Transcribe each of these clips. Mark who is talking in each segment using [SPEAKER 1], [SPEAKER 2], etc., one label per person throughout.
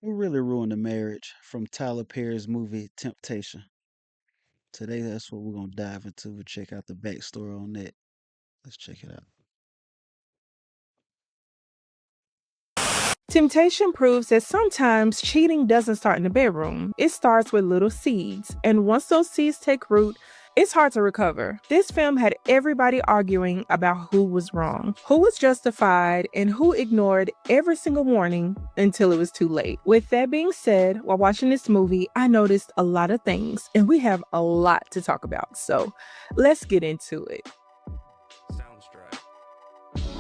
[SPEAKER 1] Who really ruined the marriage from Tyler Perry's movie Temptation? Today, that's what we're going to dive into. We'll check out the backstory on that. Let's check it out.
[SPEAKER 2] Temptation proves that sometimes cheating doesn't start in the bedroom. It starts with little seeds. And once those seeds take root, it's hard to recover. This film had everybody arguing about who was wrong, who was justified, and who ignored every single warning until it was too late. With that being said, while watching this movie, I noticed a lot of things, and we have a lot to talk about. So let's get into it.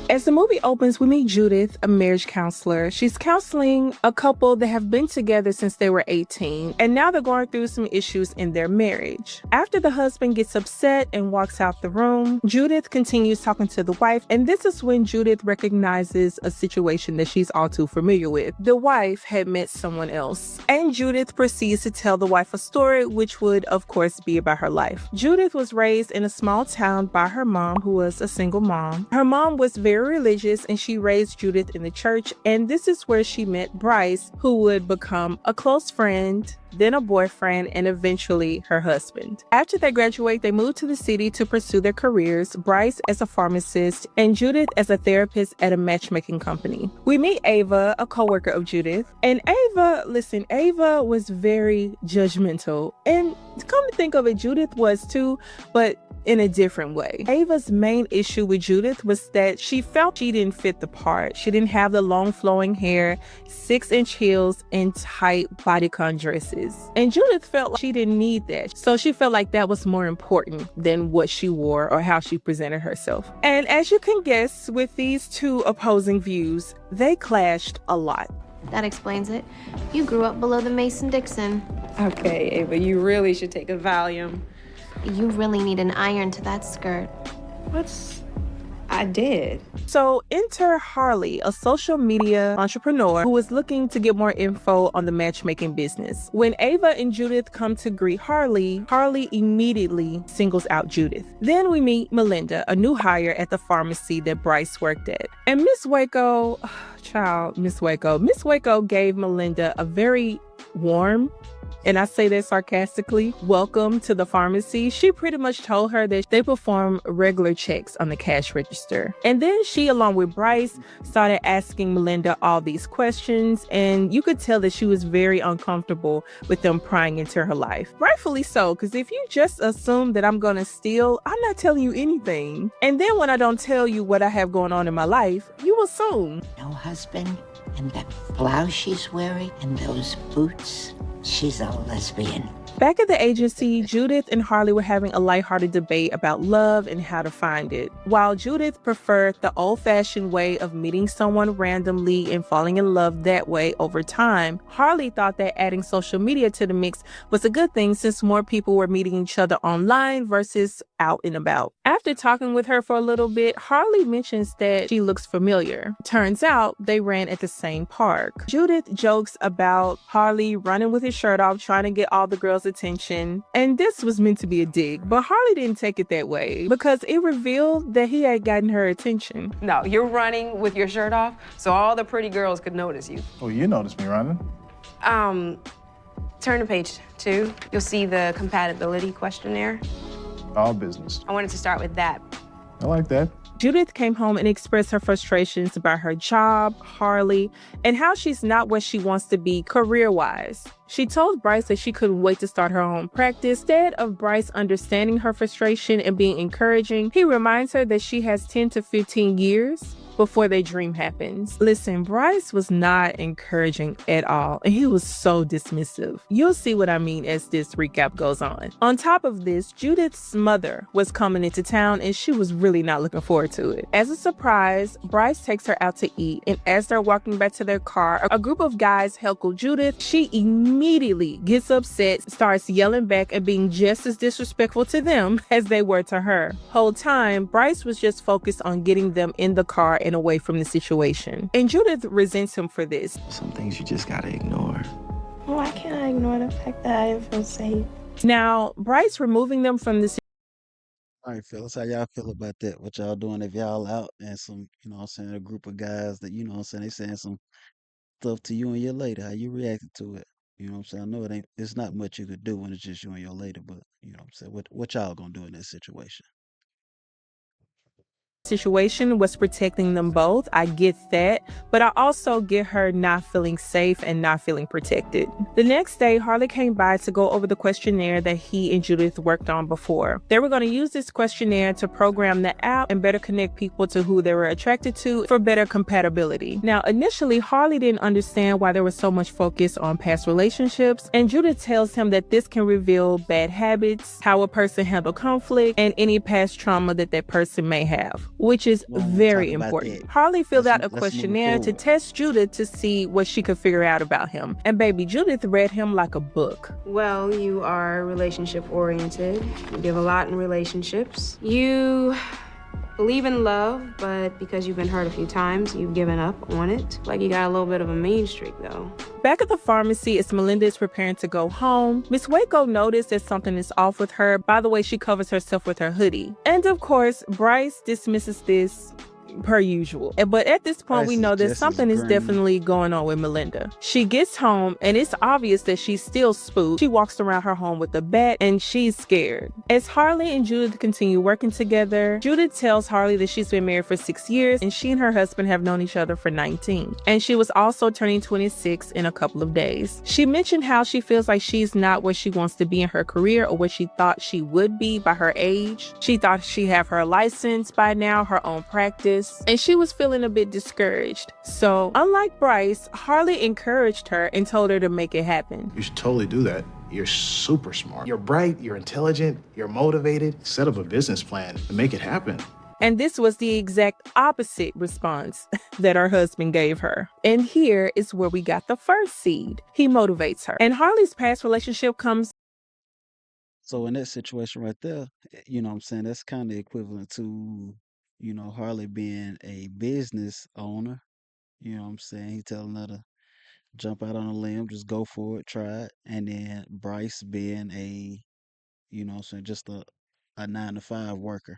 [SPEAKER 2] As the movie opens, we meet Judith, a marriage counselor. She's counseling a couple that have been together since they were 18, and now they're going through some issues in their marriage. After the husband gets upset and walks out the room, Judith continues talking to the wife, and this is when Judith recognizes a situation that she's all too familiar with. The wife had met someone else, and Judith proceeds to tell the wife a story, which would, of course, be about her life. Judith was raised in a small town by her mom, who was a single mom. Her mom was very religious and she raised Judith in the church, and this is where she met Brice, who would become a close friend, then a boyfriend, and eventually her husband. After they graduate, they move to the city to pursue their careers, Brice as a pharmacist and Judith as a therapist at a matchmaking company. We meet Ava, a co-worker of Judith, and Ava was very judgmental, and come to think of it, Judith was too, but in a different way. Ava's main issue with Judith was that she felt she didn't fit the part. She didn't have the long flowing hair, 6-inch heels, and tight bodycon dresses. And Judith felt like she didn't need that. So she felt like that was more important than what she wore or how she presented herself. And as you can guess, with these two opposing views, they clashed a lot.
[SPEAKER 3] That explains it. You grew up below the Mason-Dixon.
[SPEAKER 4] Okay, Ava, you really should take a Valium.
[SPEAKER 3] You really need an iron to that skirt.
[SPEAKER 4] I did.
[SPEAKER 2] So enter Harley, a social media entrepreneur who is looking to get more info on the matchmaking business. When Ava and Judith come to greet Harley, Harley immediately singles out Judith. Then we meet Melinda, a new hire at the pharmacy that Brice worked at. And Miss Waco gave Melinda a very warm, and I say that sarcastically, welcome to the pharmacy. She pretty much told her that they perform regular checks on the cash register. And then she, along with Brice, started asking Melinda all these questions, and you could tell that she was very uncomfortable with them prying into her life. Rightfully so, because if you just assume that I'm gonna steal, I'm not telling you anything. And then when I don't tell you what I have going on in my life, you assume.
[SPEAKER 5] No husband, and that blouse she's wearing, and those boots. She's a lesbian.
[SPEAKER 2] Back at the agency, Judith and Harley were having a lighthearted debate about love and how to find it. While Judith preferred the old-fashioned way of meeting someone randomly and falling in love that way over time, Harley thought that adding social media to the mix was a good thing since more people were meeting each other online versus out and about. After talking with her for a little bit, Harley mentions that she looks familiar. Turns out they ran at the same park. Judith jokes about Harley running with his shirt off, trying to get all the girls' attention. And this was meant to be a dig, but Harley didn't take it that way because it revealed that he had gotten her attention.
[SPEAKER 4] No, you're running with your shirt off so all the pretty girls could notice you.
[SPEAKER 6] Oh, you noticed me running.
[SPEAKER 4] Turn to page 2. You'll see the compatibility questionnaire.
[SPEAKER 6] All business.
[SPEAKER 4] I wanted to start with that.
[SPEAKER 6] I like that.
[SPEAKER 2] Judith came home and expressed her frustrations about her job, Harley, and how she's not where she wants to be career-wise. She told Brice that she couldn't wait to start her own practice. Instead of Brice understanding her frustration and being encouraging, he reminds her that she has 10 to 15 years before their dream happens. Listen, Brice was not encouraging at all, and he was so dismissive. You'll see what I mean as this recap goes on. On top of this, Judith's mother was coming into town, and she was really not looking forward to it. As a surprise, Brice takes her out to eat, and as they're walking back to their car, a group of guys heckle Judith. She immediately gets upset, starts yelling back and being just as disrespectful to them as they were to her. Whole time, Brice was just focused on getting them in the car and away from the situation. And Judith resents him for this.
[SPEAKER 7] Some things you just gotta ignore.
[SPEAKER 8] Why can't I ignore the fact that I feel safe?
[SPEAKER 2] Now, Brice removing them from the
[SPEAKER 1] All right, fellas, how y'all feel about that? What y'all doing if y'all out and some, a group of guys that, they saying some stuff to you and your lady, how you reacted to it. You know what I'm saying? I know it's not much you could do when it's just you and your lady, but you know what I'm saying? What y'all gonna do in this situation?
[SPEAKER 2] Situation was protecting them both. I get that, but I also get her not feeling safe and not feeling protected. The next day, Harley came by to go over the questionnaire that he and Judith worked on before. They were going to use this questionnaire to program the app and better connect people to who they were attracted to for better compatibility. Now, initially, Harley didn't understand why there was so much focus on past relationships, and Judith tells him that this can reveal bad habits, how a person handled conflict, and any past trauma that that person may have, which is
[SPEAKER 1] We don't wanna
[SPEAKER 2] very
[SPEAKER 1] talk about
[SPEAKER 2] important.
[SPEAKER 1] that.
[SPEAKER 2] Harley filled out a
[SPEAKER 1] Let's move
[SPEAKER 2] questionnaire to
[SPEAKER 1] forward.
[SPEAKER 2] test Judith to see what she could figure out about him. And baby, Judith read him like a book.
[SPEAKER 4] Well, you are relationship oriented. You give a lot in relationships. You believe in love, but because you've been hurt a few times, you've given up on it. Like you got a little bit of a mean streak, though.
[SPEAKER 2] Back at the pharmacy, as Melinda is preparing to go home, Miss Waco noticed that something is off with her by the way she covers herself with her hoodie. And of course, Brice dismisses this per usual. But at this point,
[SPEAKER 1] Brice
[SPEAKER 2] we
[SPEAKER 1] is
[SPEAKER 2] know that
[SPEAKER 1] just as
[SPEAKER 2] something is
[SPEAKER 1] grimy.
[SPEAKER 2] definitely going on with Melinda. She gets home and it's obvious that she's still spooked. She walks around her home with a bat and she's scared. As Harley and Judith continue working together, Judith tells Harley that she's been married for 6 years and she and her husband have known each other for 19. And she was also turning 26 in a couple of days. She mentioned how she feels like she's not where she wants to be in her career or where she thought she would be by her age. She thought she'd have her license by now, her own practice, and she was feeling a bit discouraged. So, unlike Brice, Harley encouraged her and told her to make it happen.
[SPEAKER 6] You should totally do that. You're super smart. You're bright, you're intelligent, you're motivated. Set up a business plan and make it happen.
[SPEAKER 2] And this was the exact opposite response that her husband gave her. And here is where we got the first seed. He motivates her. And Harley's past relationship comes.
[SPEAKER 1] So in that situation right there, you know what I'm saying, that's kind of equivalent to, you know, Harley being a business owner. You know what I'm saying? He telling her to jump out on a limb, just go for it, try it. And then Brice being a, you know what I'm saying, just a 9 to 5 worker,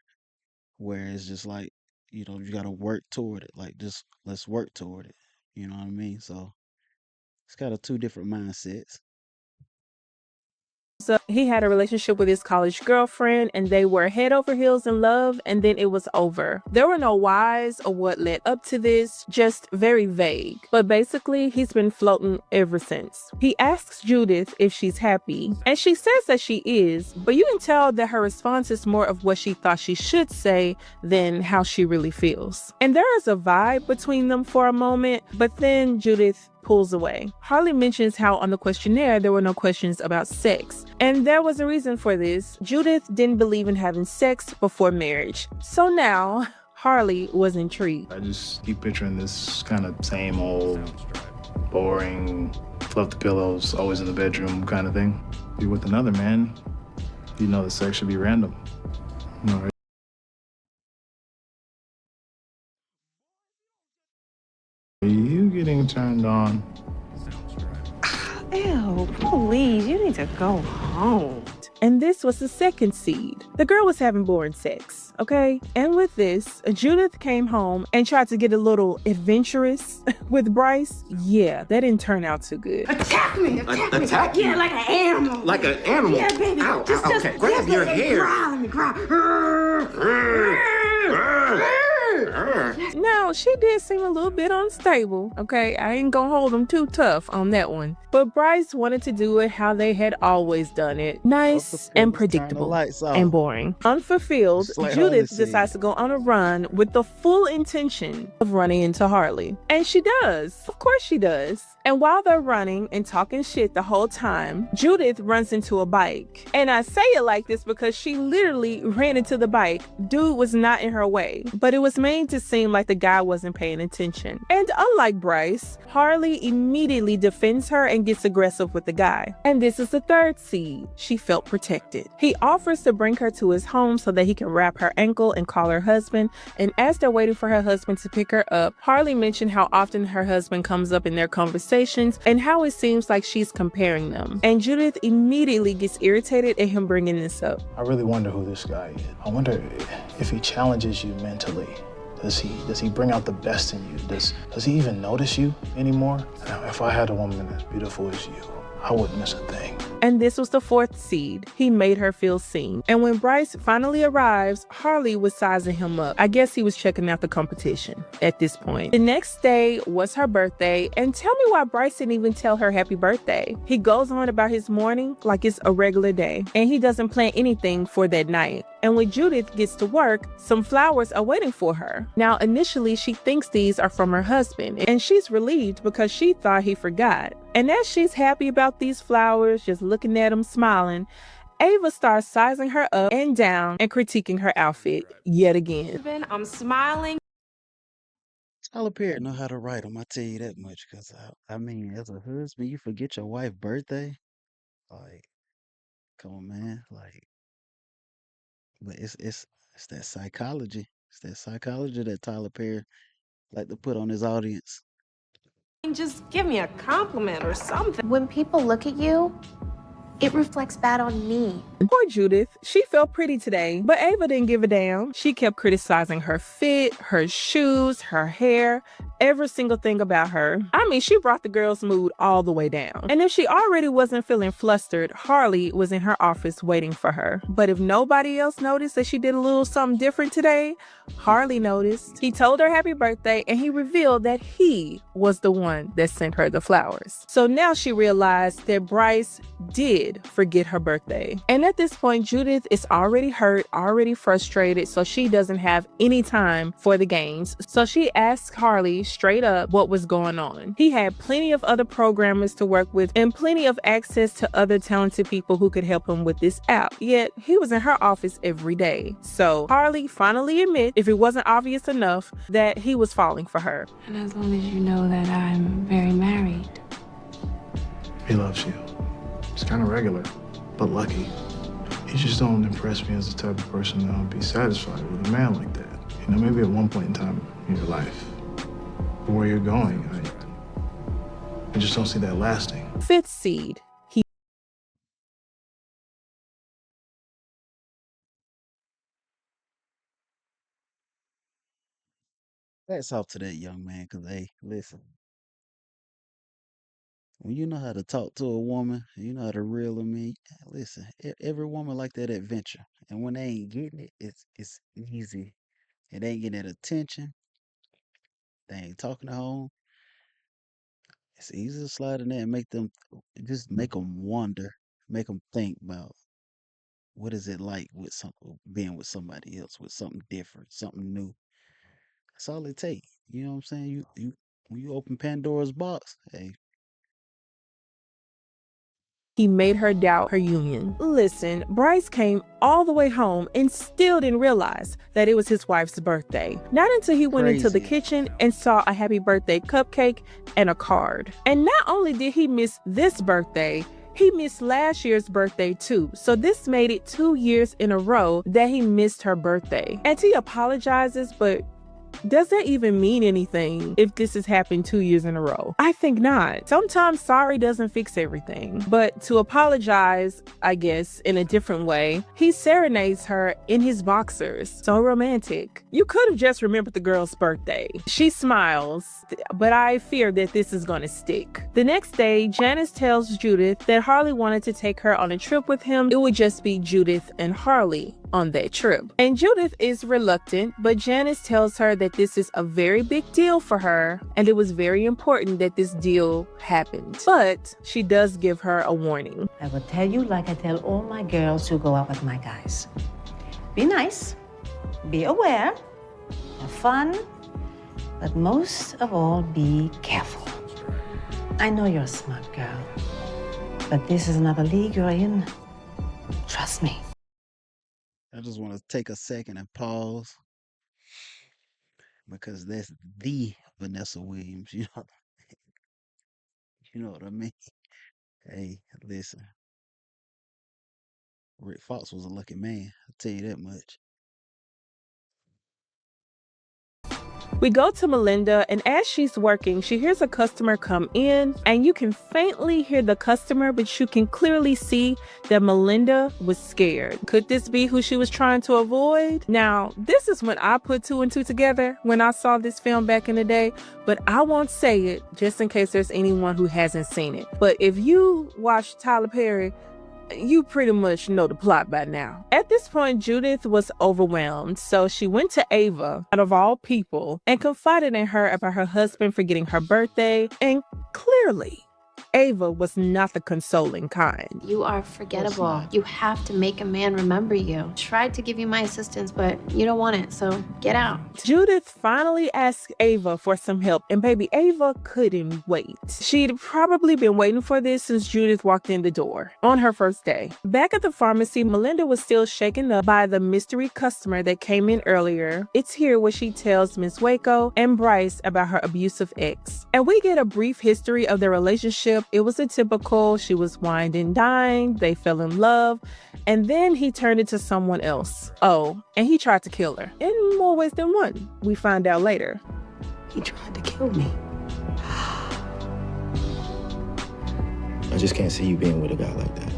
[SPEAKER 1] where it's just like, you know, you got to work toward it. Like, just let's work toward it. You know what I mean? So it's kind of two different mindsets.
[SPEAKER 2] So he had a relationship with his college girlfriend and they were head over heels in love, and then it was over. There were no whys or what led up to this, just very vague. But basically, he's been floating ever since. He asks Judith if she's happy, and she says that she is, but you can tell that her response is more of what she thought she should say than how she really feels. And there is a vibe between them for a moment, but then Judith pulls away. Harley mentions how on the questionnaire there were no questions about sex. And there was a reason for this. Judith didn't believe in having sex before marriage. So now, Harley was intrigued.
[SPEAKER 6] I just keep picturing this kind of same old, boring, fluff the pillows, always in the bedroom kind of thing. Be with another man, you know the sex should be random. All right. Are you getting turned on?
[SPEAKER 4] Ew, please, you need to go home.
[SPEAKER 2] And this was the second seed. The girl was having boring sex, okay? And with this, Judith came home and tried to get a little adventurous with Brice. Yeah, that didn't turn out too good.
[SPEAKER 9] Attack me!
[SPEAKER 7] Attack you?
[SPEAKER 9] Yeah, like an animal.
[SPEAKER 7] Like an animal?
[SPEAKER 9] Yeah, baby.
[SPEAKER 7] Ow,
[SPEAKER 9] Just
[SPEAKER 7] okay, grab your hair.
[SPEAKER 9] Growl and growl.
[SPEAKER 2] Now, she did seem a little bit unstable, okay? I ain't gonna hold them too tough on that one. But Brice wanted to do it how they had always done it. Nice and predictable and boring. Unfulfilled,
[SPEAKER 1] Just like
[SPEAKER 2] Judith
[SPEAKER 1] Harley said.
[SPEAKER 2] decides to go on a run with the full intention of running into Harley. And she does. Of course she does. And while they're running and talking shit the whole time, Judith runs into a bike. And I say it like this because she literally ran into the bike. Dude was not in her way, but it was made to seem like the guy wasn't paying attention. And unlike Brice, Harley immediately defends her and gets aggressive with the guy. And this is the third seed. She felt protected. He offers to bring her to his home so that he can wrap her ankle and call her husband. And as they're waiting for her husband to pick her up, Harley mentioned how often her husband comes up in their conversations and how it seems like she's comparing them. And Judith immediately gets irritated at him bringing this up.
[SPEAKER 6] I really wonder who this guy is. I wonder if he challenges you mentally Does he bring out the best in you? Does he even notice you anymore? Now, if I had a woman as beautiful as you, I wouldn't miss a thing.
[SPEAKER 2] And this was the fourth seed. He made her feel seen. And when Brice finally arrives, Harley was sizing him up. I guess he was checking out the competition at this point. The next day was her birthday, and tell me why Brice didn't even tell her happy birthday. He goes on about his morning like it's a regular day, and he doesn't plan anything for that night. And when Judith gets to work, some flowers are waiting for her. Now, initially, she thinks these are from her husband, and she's relieved because she thought he forgot. And as she's happy about these flowers, just looking at them smiling, Ava starts sizing her up and down and critiquing her outfit yet again.
[SPEAKER 4] I'm smiling.
[SPEAKER 1] Tyler Perry know how to write them. I tell you that much. Cause I mean, as a husband, you forget your wife's birthday. Like, come on, man. Like, but it's that psychology. It's that psychology that Tyler Perry like to put on his audience.
[SPEAKER 4] Just give me a compliment or something.
[SPEAKER 3] When people look at you, it reflects bad on me.
[SPEAKER 2] Poor Judith. She felt pretty today, but Ava didn't give a damn. She kept criticizing her fit, her shoes, her hair, every single thing about her. I mean, she brought the girl's mood all the way down. And if she already wasn't feeling flustered, Harley was in her office waiting for her. But if nobody else noticed that she did a little something different today, Harley noticed. He told her happy birthday, and he revealed that he was the one that sent her the flowers. So now she realized that Brice did forget her birthday. And at this point, Judith is already hurt, already frustrated, so she doesn't have any time for the games. So she asks Harley straight up what was going on. He had plenty of other programmers to work with and plenty of access to other talented people who could help him with this app. Yet he was in her office every day. So Harley finally admits, if it wasn't obvious enough, that he was falling for her.
[SPEAKER 4] And as long as you know that I'm very married.
[SPEAKER 6] He loves you. It's kind of regular, but lucky. You just don't impress me as the type of person that would be satisfied with a man like that. You know, maybe at one point in time in your life. But where you're going, I just don't see that lasting.
[SPEAKER 2] Fifth seed.
[SPEAKER 1] Hats off to that young man, cause hey, listen, when you know how to talk to a woman, you know how to reel them in. Listen, every woman like that adventure, and when they ain't getting it, it's easy. It ain't getting that attention. They ain't talking to home. It's easy to slide in there and make them just make them wonder, make them think about what is it like with some being with somebody else, with something different, something new. That's all it takes. You know what I'm saying? You when you open Pandora's box, hey,
[SPEAKER 2] He made her doubt her union. Listen, Brice came all the way home and still didn't realize that it was his wife's birthday. Not until he went into the
[SPEAKER 1] crazy.
[SPEAKER 2] kitchen and saw a happy birthday cupcake and a card. And not only did he miss this birthday, he missed last year's birthday too. So this made it 2 years in a row that he missed her birthday. And he apologizes, but does that even mean anything if this has happened 2 years in a row? I think not. Sometimes sorry doesn't fix everything. But to apologize, I guess, in a different way, he serenades her in his boxers. So romantic. You could have just remembered the girl's birthday. She smiles, but I fear that this is going to stick. The next day, Janice tells Judith that Harley wanted to take her on a trip with him. It would just be Judith and Harley on that trip. And Judith is reluctant, but Janice tells her that this is a very big deal for her and it was very important that this deal happened. But she does give her a warning.
[SPEAKER 5] I will tell you like I tell all my girls who go out with my guys. Be nice, be aware, have fun, but most of all, be careful. I know you're a smart girl, but this is another league you're in. Trust me.
[SPEAKER 1] I just want to take a second and pause because that's the Vanessa Williams. You know what I mean. Hey, listen, Rick Fox was a lucky man. I'll tell you that much.
[SPEAKER 2] We go to Melinda, and as she's working, she hears a customer come in, and you can faintly hear the customer, but you can clearly see that Melinda was scared. Could this be who she was trying to avoid? Now, this is when I put two and two together when I saw this film back in the day, but I won't say it just in case there's anyone who hasn't seen it. But if you watch Tyler Perry, you pretty much know the plot by now. At this point, Judith was overwhelmed, so she went to Ava, out of all people, and confided in her about her husband forgetting her birthday, and clearly, Ava was not the consoling kind.
[SPEAKER 3] You are forgettable. You have to make a man remember you. Tried to give you my assistance, but you don't want it, so get out.
[SPEAKER 2] Judith finally asked Ava for some help, and baby Ava couldn't wait. She'd probably been waiting for this since Judith walked in the door on her first day. Back at the pharmacy, Melinda was still shaken up by the mystery customer that came in earlier. It's here where she tells Miss Waco and Brice about her abusive ex. And we get a brief history of their relationship. It was a typical, she was wined and dined, they fell in love, and then he turned into someone else. Oh, and he tried to kill her. In more ways than one, we find out later.
[SPEAKER 5] He tried to kill me.
[SPEAKER 7] I just can't see you being with a guy like that.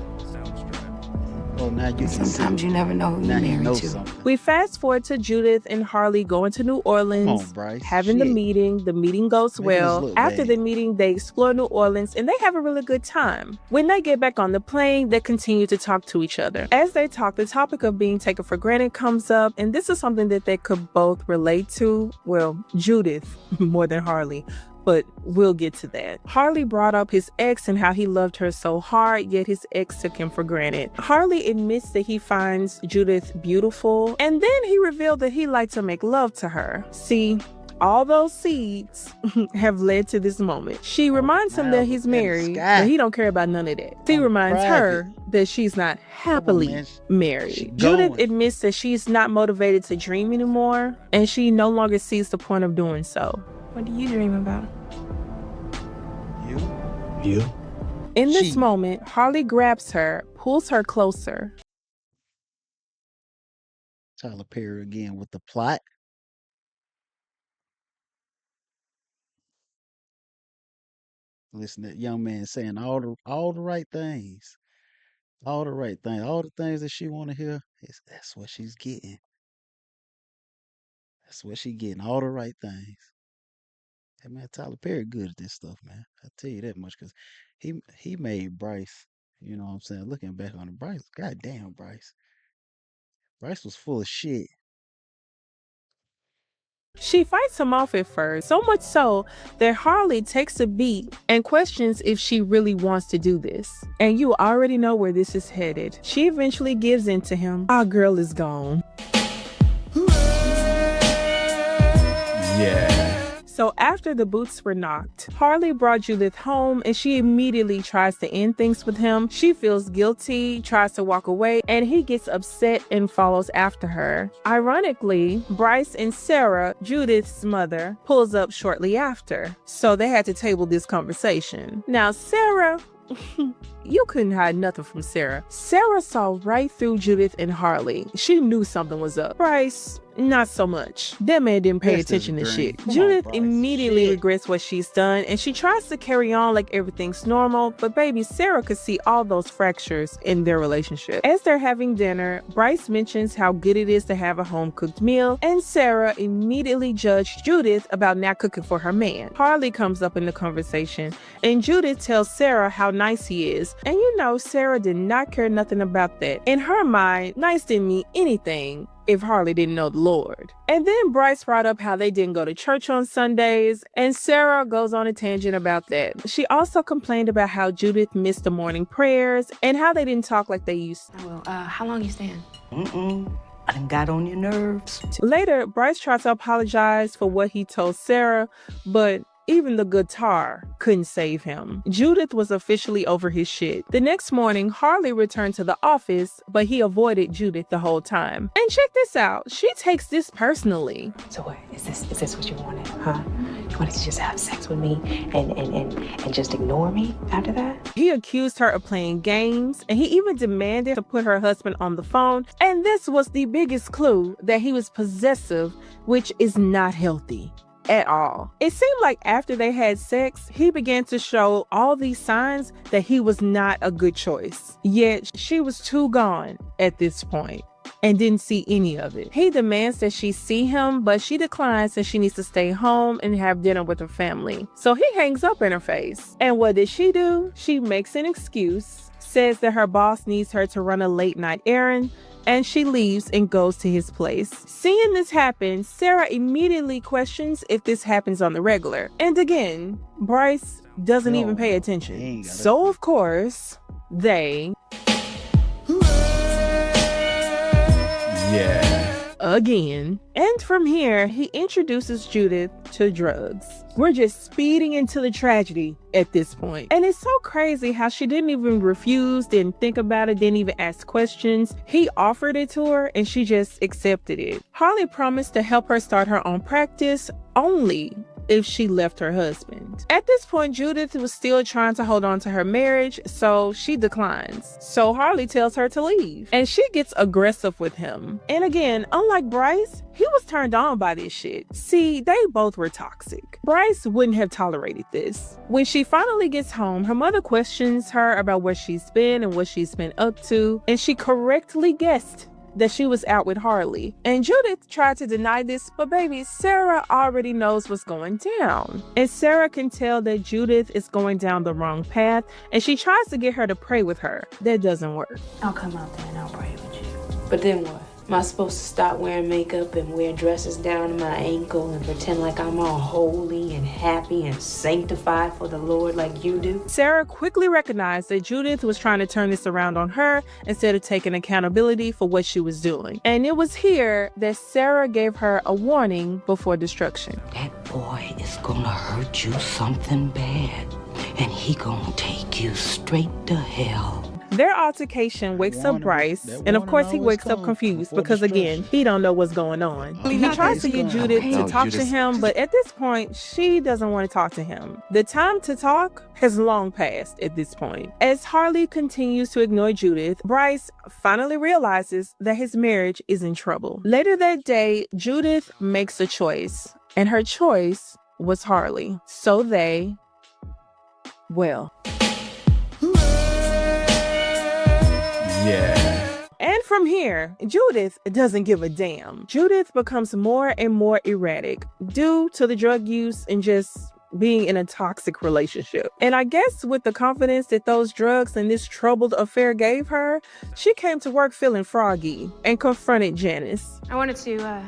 [SPEAKER 1] Oh, now you can
[SPEAKER 5] Sometimes
[SPEAKER 1] see.
[SPEAKER 5] you never know who
[SPEAKER 1] Now
[SPEAKER 5] you're
[SPEAKER 1] you know
[SPEAKER 5] married to.
[SPEAKER 1] something.
[SPEAKER 2] We fast forward to Judith and Harley going to New Orleans,
[SPEAKER 1] Come on, Brice.
[SPEAKER 2] having the
[SPEAKER 1] Shit.
[SPEAKER 2] meeting. The meeting goes
[SPEAKER 1] Make us
[SPEAKER 2] well.
[SPEAKER 1] look
[SPEAKER 2] After
[SPEAKER 1] bad.
[SPEAKER 2] the meeting, they explore New Orleans and they have a really good time. When they get back on the plane, they continue to talk to each other. As they talk, the topic of being taken for granted comes up, and this is something that they could both relate to. Well, Judith more than Harley, but we'll get to that. Harley brought up his ex and how he loved her so hard, yet his ex took him for granted. Harley admits that he finds Judith beautiful, and then he revealed that he liked to make love to her. See, all those seeds have led to this moment. She reminds him that he's married, but he don't care about none of that. He reminds her that she's not happily
[SPEAKER 1] man.
[SPEAKER 2] married. Judith admits that she's not motivated to dream anymore, and she no longer sees the point of doing so.
[SPEAKER 8] What do you dream about?
[SPEAKER 7] You?
[SPEAKER 2] In this
[SPEAKER 1] She.
[SPEAKER 2] moment, Harley grabs her, pulls her closer.
[SPEAKER 1] Tyler Perry again with the plot. Listen, that young man saying all the right things. All the right things. All the things that she want to hear. That's what she's getting. That's what she getting. All the right things. Hey man, Tyler Perry good at this stuff, man. I tell you that much because he made Brice. You know what I'm saying? Looking back on it, Brice, goddamn Brice. Brice was full of shit.
[SPEAKER 2] She fights him off at first, so much so that Harley takes a beat and questions if she really wants to do this. And you already know where this is headed. She eventually gives in to him. Our girl is gone.
[SPEAKER 9] Yeah.
[SPEAKER 2] So after the boots were knocked, Harley brought Judith home and she immediately tries to end things with him. She feels guilty, tries to walk away, and he gets upset and follows after her. Ironically, Brice and Sarah, Judith's mother, pulls up shortly after. So they had to table this conversation. Now, Sarah, you couldn't hide nothing from Sarah. Sarah saw right through Judith and Harley. She knew something was up. Brice, not so much. That man didn't pay
[SPEAKER 1] This is
[SPEAKER 2] attention to
[SPEAKER 1] green.
[SPEAKER 2] shit.
[SPEAKER 1] Come on,
[SPEAKER 2] Judith
[SPEAKER 1] Brice.
[SPEAKER 2] immediately
[SPEAKER 1] Shit.
[SPEAKER 2] regrets what she's done, and she tries to carry on like everything's normal, but baby, Sarah could see all those fractures in their relationship. As they're having dinner, Brice mentions how good it is to have a home-cooked meal, and Sarah immediately judged Judith about not cooking for her man. Harley comes up in the conversation, and Judith tells Sarah how nice he is, and you know Sarah did not care nothing about that. In her mind, nice didn't mean anything if Harley didn't know the Lord. And then Brice brought up how they didn't go to church on Sundays, and Sarah goes on a tangent about that. She also complained about how Judith missed the morning prayers and how they didn't talk like they used to.
[SPEAKER 4] Well, how long you staying?
[SPEAKER 5] I done got on your nerves.
[SPEAKER 2] Later, Brice tried to apologize for what he told Sarah, but even the guitar couldn't save him. Judith was officially over his shit. The next morning, Harley returned to the office, but he avoided Judith the whole time. And check this out, she takes this personally.
[SPEAKER 10] So what? Is this what you wanted, huh? You wanted to just have sex with me and just ignore me after that?
[SPEAKER 2] He accused her of playing games, and he even demanded to put her husband on the phone. And this was the biggest clue that he was possessive, which is not healthy. at all. It seemed like after they had sex, he began to show all these signs that he was not a good choice. Yet she was too gone at this point and didn't see any of it. He demands that she see him, but she declines and she needs to stay home and have dinner with her family. So he hangs up in her face. And what did she do? She makes an excuse, says that her boss needs her to run a late night errand, and she leaves and goes to his place. Seeing this happen, Sarah immediately questions if this happens on the regular. And again, Brice doesn't even pay attention. So of course, they... again. And from here, he introduces Judith to drugs. We're just speeding into the tragedy at this point. And it's so crazy how she didn't even refuse, didn't think about it, didn't even ask questions. He offered it to her and she just accepted it. Harley promised to help her start her own practice only if she left her husband. At this point, Judith was still trying to hold on to her marriage, so she declines. So Harley tells her to leave, and she gets aggressive with him. And again, unlike Brice, he was turned on by this shit. See, they both were toxic. Brice wouldn't have tolerated this. When she finally gets home, her mother questions her about where she's been and what she's been up to, and she correctly guessed that she was out with Harley. And Judith tried to deny this, but baby, Sarah already knows what's going down. And Sarah can tell that Judith is going down the wrong path, and she tries to get her to pray with her. That doesn't work.
[SPEAKER 4] I'll come out there and I'll pray with you. But then what? Am I supposed to stop wearing makeup and wear dresses down to my ankle and pretend like I'm all holy and happy and sanctified for the Lord like you do?
[SPEAKER 2] Sarah quickly recognized that Judith was trying to turn this around on her instead of taking accountability for what she was doing. And it was here that Sarah gave her a warning before destruction.
[SPEAKER 9] That boy is gonna hurt you something bad, and he gonna take you straight to hell.
[SPEAKER 2] Their altercation wakes up Brice, and of course he wakes up confused because again, he don't know what's going on. He tries to get Judith to talk to him, but at this point, she doesn't want to talk to him. The time to talk has long passed at this point. As Harley continues to ignore Judith, Brice finally realizes that his marriage is in trouble. Later that day, Judith makes a choice, and her choice was Harley. So they, well... And from here, Judith doesn't give a damn. Judith becomes more and more erratic due to the drug use and just being in a toxic relationship. And I guess with the confidence that those drugs and this troubled affair gave her, she came to work feeling froggy and confronted Janice.
[SPEAKER 4] I wanted to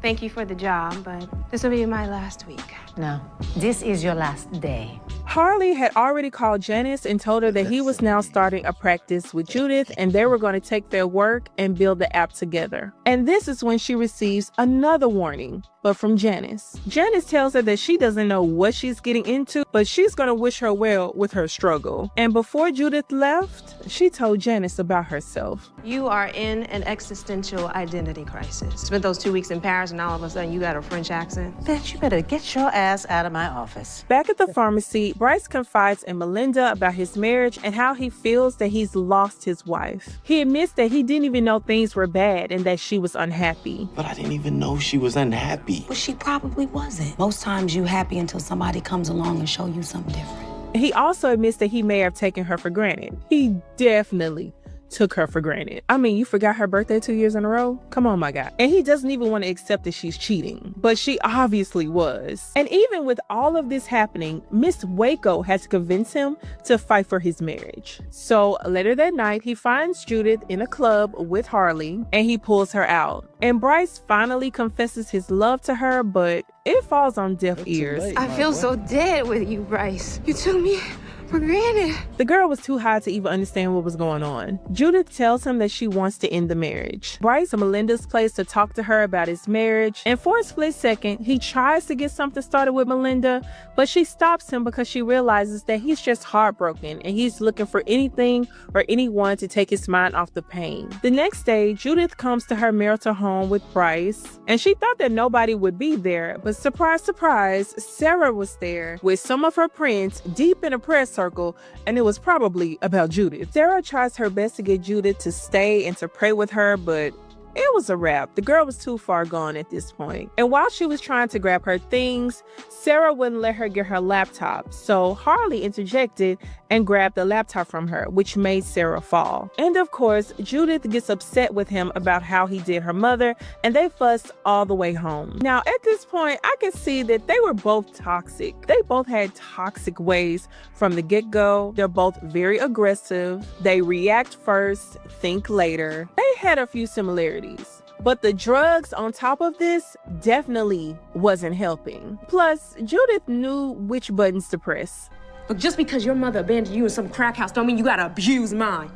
[SPEAKER 4] thank you for the job, but this will be my last week.
[SPEAKER 5] No, this is your last day.
[SPEAKER 2] Harley had already called Janice and told her that he was now starting a practice with Judith and they were going to take their work and build the app together. And this is when she receives another warning, but from Janice. Janice tells her that she doesn't know what she's getting into, but she's going to wish her well with her struggle. And before Judith left, she told Janice about herself.
[SPEAKER 4] You are in an existential identity crisis. Spent those 2 weeks in Paris and all of a sudden you got a French accent.
[SPEAKER 5] Bitch, you better get your ass out of my office.
[SPEAKER 2] Back at the pharmacy, Brice confides in Melinda about his marriage and how he feels that he's lost his wife. He admits that he didn't even know things were bad and that she was unhappy.
[SPEAKER 7] But I didn't even know she was unhappy.
[SPEAKER 9] Well, she probably wasn't. Most times you happy until somebody comes along and show you something different.
[SPEAKER 2] He also admits that he may have taken her for granted. He definitely took her for granted. I mean, you forgot her birthday 2 years in a row? Come on, my guy. And he doesn't even want to accept that she's cheating, but she obviously was. And even with all of this happening, Miss Waco has to convince him to fight for his marriage. So later that night, he finds Judith in a club with Harley and he pulls her out. And Brice finally confesses his love to her, but it falls on deaf ears.
[SPEAKER 4] I feel so dead with you, Brice. You took me for granted.
[SPEAKER 2] The girl was too high to even understand what was going on. Judith tells him that she wants to end the marriage. Brice and Melinda's place to talk to her about his marriage, and for a split second, he tries to get something started with Melinda, but she stops him because she realizes that he's just heartbroken and he's looking for anything or anyone to take his mind off the pain. The next day, Judith comes to her marital home with Brice, and she thought that nobody would be there, but surprise, surprise, Sarah was there with some of her friends deep in a prayer circle, and it was probably about Judith. Sarah tries her best to get Judith to stay and to pray with her, but it was a wrap. The girl was too far gone at this point. And while she was trying to grab her things, Sarah wouldn't let her get her laptop. So Harley interjected and grabbed the laptop from her, which made Sarah fall. And of course, Judith gets upset with him about how he did her mother, and they fussed all the way home. Now, at this point, I can see that they were both toxic. They both had toxic ways from the get-go. They're both very aggressive. They react first, think later. They had a few similarities. But the drugs on top of this definitely wasn't helping. Plus, Judith knew which buttons to press.
[SPEAKER 4] Look, just because your mother abandoned you in some crack house don't mean you gotta abuse mine.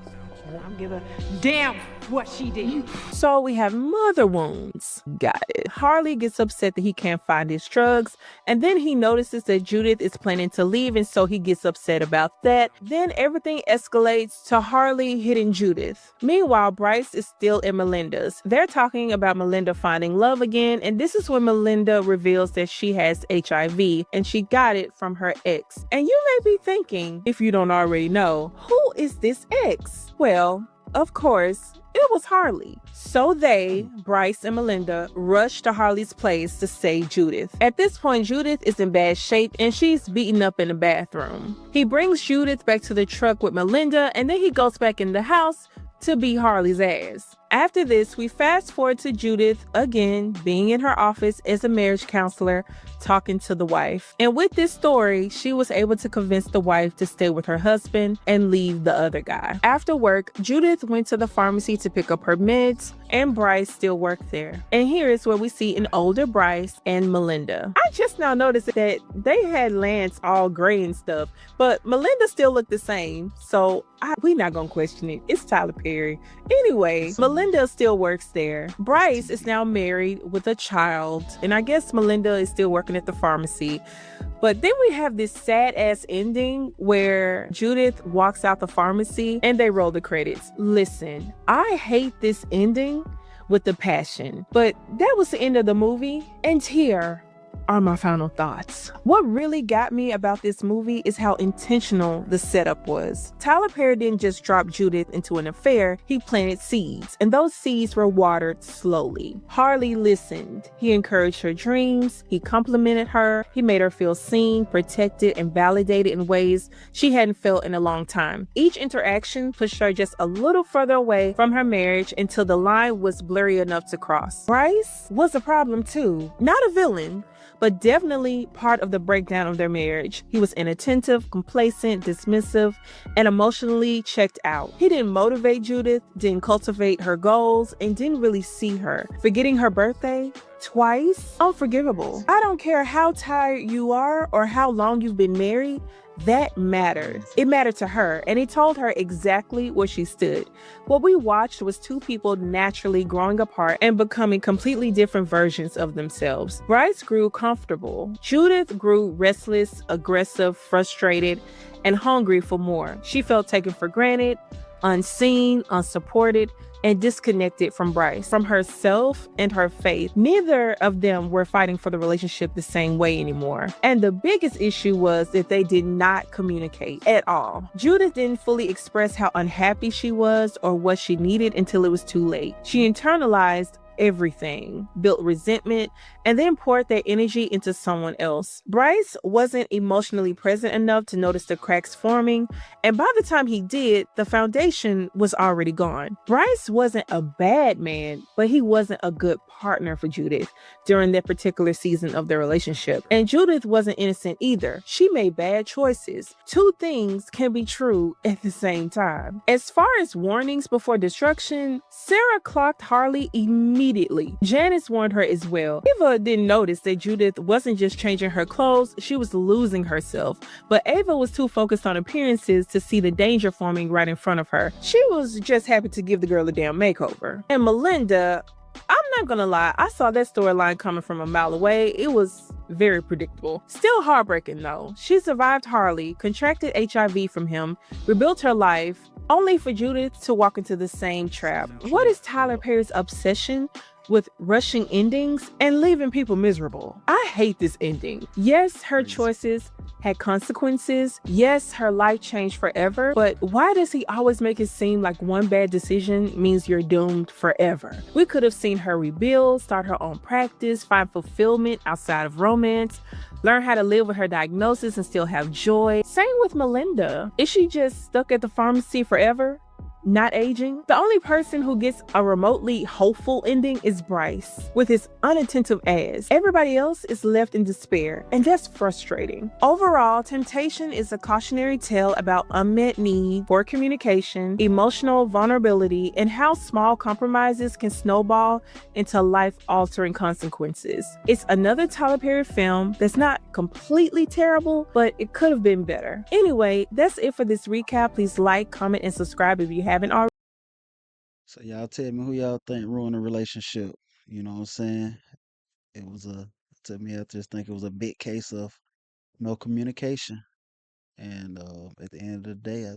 [SPEAKER 4] I don't give a damn what she did.
[SPEAKER 2] So we have mother wounds. Got it. Harley gets upset that he can't find his drugs, and then he notices that Judith is planning to leave, and so he gets upset about that. Then everything escalates to Harley hitting Judith. Meanwhile, Brice is still in Melinda's. They're talking about Melinda finding love again, and this is when Melinda reveals that she has HIV, and she got it from her ex. And you may be thinking, if you don't already know, who is this ex? Well, of course, it was Harley. So they, Brice and Melinda, rushed to Harley's place to save Judith. At this point, Judith is in bad shape and she's beaten up in the bathroom. He brings Judith back to the truck with Melinda, and then he goes back in the house to beat Harley's ass. After this, we fast forward to Judith again being in her office as a marriage counselor talking to the wife. And with this story, she was able to convince the wife to stay with her husband and leave the other guy. After work, Judith went to the pharmacy to pick up her meds, and Brice still worked there. And here is where we see an older Brice and Melinda. I just now noticed that they had Lance all gray and stuff, but Melinda still looked the same. So we're not gonna question it. It's Tyler Perry. Anyway, Melinda still works there. Brice is now married with a child, and I guess Melinda is still working at the pharmacy. But then we have this sad ass ending where Judith walks out the pharmacy and they roll the credits. Listen, I hate this ending with a passion, but that was the end of the movie. And here are my final thoughts. What really got me about this movie is how intentional the setup was. Tyler Perry didn't just drop Judith into an affair, he planted seeds, and those seeds were watered slowly. Harley listened. He encouraged her dreams, he complimented her, he made her feel seen, protected, and validated in ways she hadn't felt in a long time. Each interaction pushed her just a little further away from her marriage until the line was blurry enough to cross. Brice was a problem too, not a villain, but definitely part of the breakdown of their marriage. He was inattentive, complacent, dismissive, and emotionally checked out. He didn't motivate Judith, didn't cultivate her goals, and didn't really see her. Forgetting her birthday twice? Unforgivable. I don't care how tired you are or how long you've been married, that mattered. It mattered to her, and he told her exactly where she stood. What we watched was two people naturally growing apart and becoming completely different versions of themselves. Brice grew comfortable. Judith grew restless, aggressive, frustrated, and hungry for more. She felt taken for granted, unseen, unsupported, and disconnected from Brice, from herself and her faith. Neither of them were fighting for the relationship the same way anymore. And the biggest issue was that they did not communicate at all. Judith didn't fully express how unhappy she was or what she needed until it was too late. She internalized everything, built resentment, and then poured that energy into someone else. Brice wasn't emotionally present enough to notice the cracks forming, and by the time he did, the foundation was already gone. Brice wasn't a bad man, but he wasn't a good partner for Judith during that particular season of their relationship. And Judith wasn't innocent either. She made bad choices. Two things can be true at the same time. As far as warnings before destruction, Sarah clocked Harley immediately. Janice warned her as well. Ava didn't notice that Judith wasn't just changing her clothes, she was losing herself. But Ava was too focused on appearances to see the danger forming right in front of her. She was just happy to give the girl a damn makeover. And Melinda, I'm not gonna lie, I saw that storyline coming from a mile away. It was very predictable. Still heartbreaking though. She survived Harley, contracted HIV from him, rebuilt her life, only for Judith to walk into the same trap. What is Tyler Perry's obsession with rushing endings and leaving people miserable. I hate this ending. Yes, her
[SPEAKER 1] Crazy.
[SPEAKER 2] choices had consequences. Yes, her life changed forever. But why does he always make it seem like one bad decision means you're doomed forever? We could have seen her rebuild, start her own practice, find fulfillment outside of romance, learn how to live with her diagnosis and still have joy. Same with Melinda. Is she just stuck at the pharmacy forever? Not aging? The only person who gets a remotely hopeful ending is Brice, with his unattentive ass. Everybody else is left in despair, and that's frustrating. Overall, Temptation is a cautionary tale about unmet need, poor communication, emotional vulnerability, and how small compromises can snowball into life-altering consequences. It's another Tyler Perry film that's not completely terrible, but it could have been better. Anyway, that's it for this recap. Please like, comment, and subscribe if you haven't already.
[SPEAKER 1] So y'all tell me who y'all think ruined a relationship. You know what I'm saying? It was a to me I just think it was a big case of no communication. And at the end of the day, I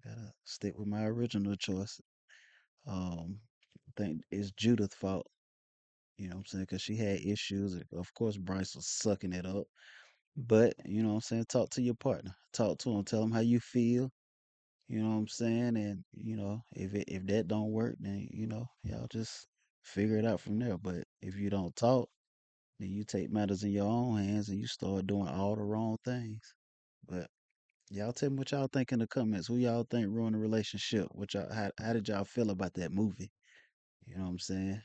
[SPEAKER 1] gotta stick with my original choice. I think it's Judith's fault. You know what I'm saying? Because she had issues. Of course, Brice was sucking it up. But you know what I'm saying? Talk to your partner. Talk to him. Tell him how you feel. You know what I'm saying? And if that don't work, then y'all just figure it out from there. But if you don't talk, then you take matters in your own hands and you start doing all the wrong things. But y'all tell me what y'all think in the comments. Who y'all think ruined the relationship? How did y'all feel about that movie? You know what I'm saying?